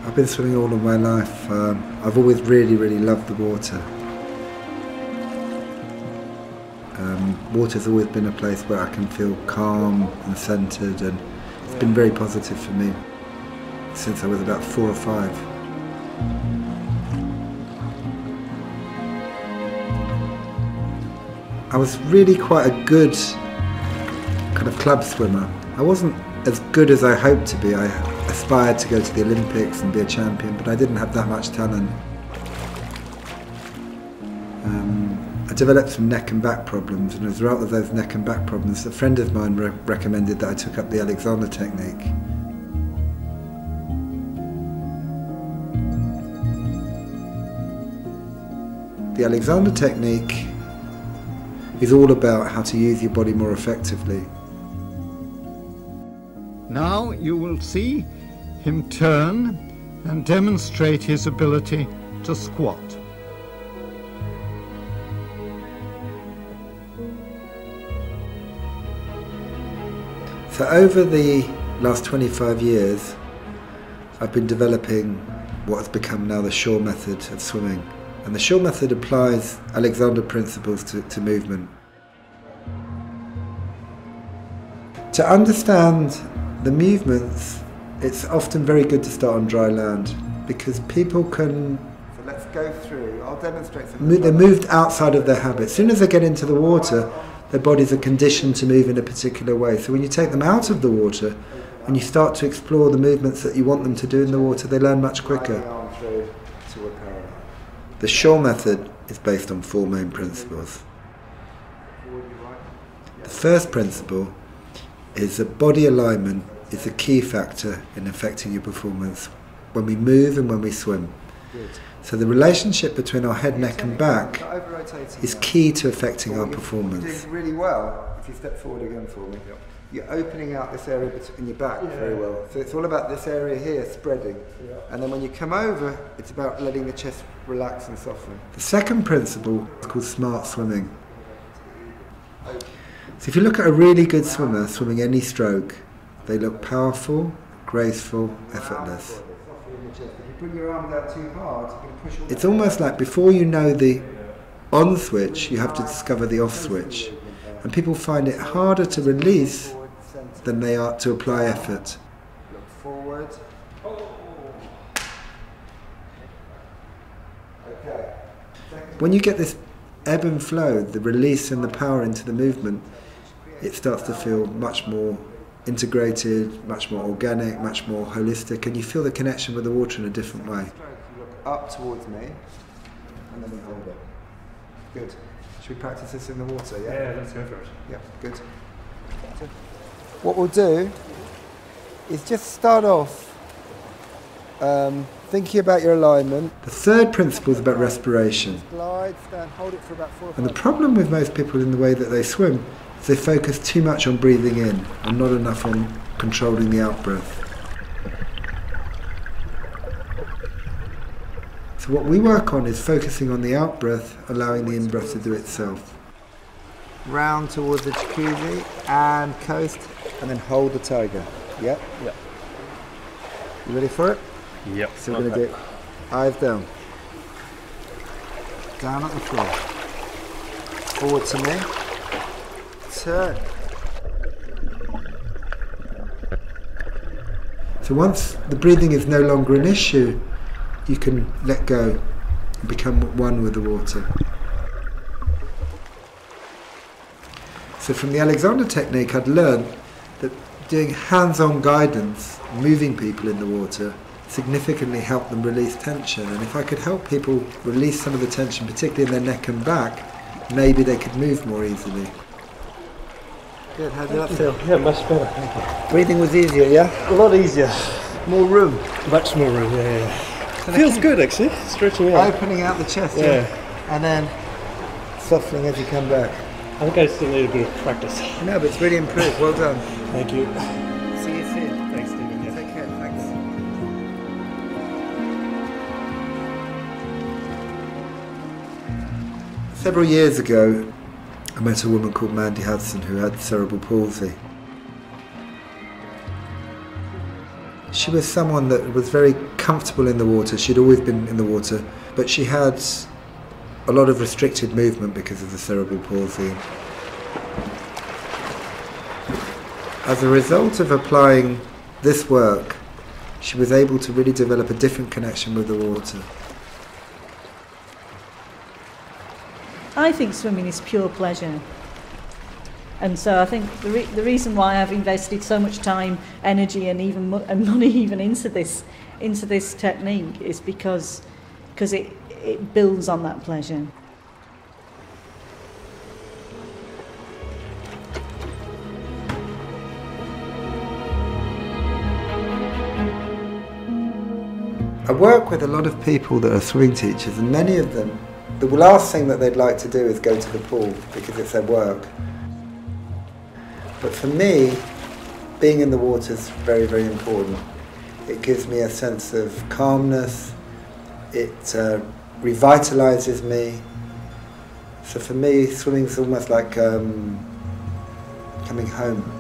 I've been swimming all of my life. I've always really loved the water. Water's always been a place where I can feel calm and centred, and it's been very positive for me since I was about 4 or 5. I was really quite a good kind of club swimmer. I wasn't as good as I hoped to be. I aspired to go to the Olympics and be a champion, but I didn't have that much talent. I developed some neck and back problems, and as a result of those neck and back problems, a friend of mine recommended that I took up the Alexander technique. The Alexander technique is all about how to use your body more effectively. Now you will see him turn and demonstrate his ability to squat. So over the last 25 years, I've been developing what has become now the Shaw method of swimming. And the Shaw method applies Alexander principles to movement. To understand the movements, it's often very good to start on dry land, because people can... So let's go through, I'll demonstrate something. They're moved outside of their habit. As soon as they get into the water, their bodies are conditioned to move in a particular way. So when you take them out of the water and you start to explore the movements that you want them to do in the water, they learn much quicker. The Shaw method is based on 4 main principles. The first principle is that body alignment is a key factor in affecting your performance when we move and when we swim. So the relationship between our head, neck and back is key to affecting our performance. You're doing really well if you step forward again for me. You're opening out this area in your back very well. So it's all about this area here spreading. And then when you come over, it's about letting the chest relax and soften. The second principle is called smart swimming. So if you look at a really good swimmer swimming any stroke, they look powerful, graceful, effortless. Bring your arms out too hard, it's almost like before you know the on switch, you have to discover the off switch. And people find it harder to release than they are to apply effort. Look forward. Okay. When you get this ebb and flow, the release and the power into the movement, it starts to feel much more integrated, much more organic, much more holistic, and you feel the connection with the water in a different way. You look up towards me, and then we hold it. Good. Should we practice this in the water, yeah? Yeah, let's go for it. Yeah, good. So what we'll do is just start off thinking about your alignment. The third principle is about respiration. Glide, stand, hold it for about 4 or 5 And the problem with most people in the way that they swim, they focus too much on breathing in and not enough on controlling the out-breath. So what we work on is focusing on the out-breath, allowing the in-breath to do itself. Round towards the jacuzzi and coast, and then hold the tiger. Yep? Yep. You ready for it? Yep. So we're going to do eyes down. Down at the floor. Forward to me. Turn. So once the breathing is no longer an issue, you can let go and become one with the water. So from the Alexander technique, I'd learned that doing hands-on guidance, moving people in the water, significantly helped them release tension. And if I could help people release some of the tension, particularly in their neck and back, maybe they could move more easily. Good, how did that feel? Yeah, much better, thank you. Breathing was easier, yeah? A lot easier. More room. Much more room, yeah. Feels good actually, stretching out. Opening out the chest, yeah. And then softening as you come back. I think I still need a bit of practice. No, but it's really improved, well done. Thank you. See you soon. Thanks, Stephen. Yeah. Take care, thanks. Several years ago, I met a woman called Mandy Hudson who had cerebral palsy. She was someone that was very comfortable in the water. She'd always been in the water, but she had a lot of restricted movement because of the cerebral palsy. As a result of applying this work, she was able to really develop a different connection with the water. I think swimming is pure pleasure. And so I think the reason why I've invested so much time, energy and even money even into this technique is because it builds on that pleasure. I work with a lot of people that are swimming teachers, and many of them, the last thing that they'd like to do is go to the pool because it's their work. But for me, being in the water is very, very important. It gives me a sense of calmness, it revitalises me. So for me, swimming is almost like coming home.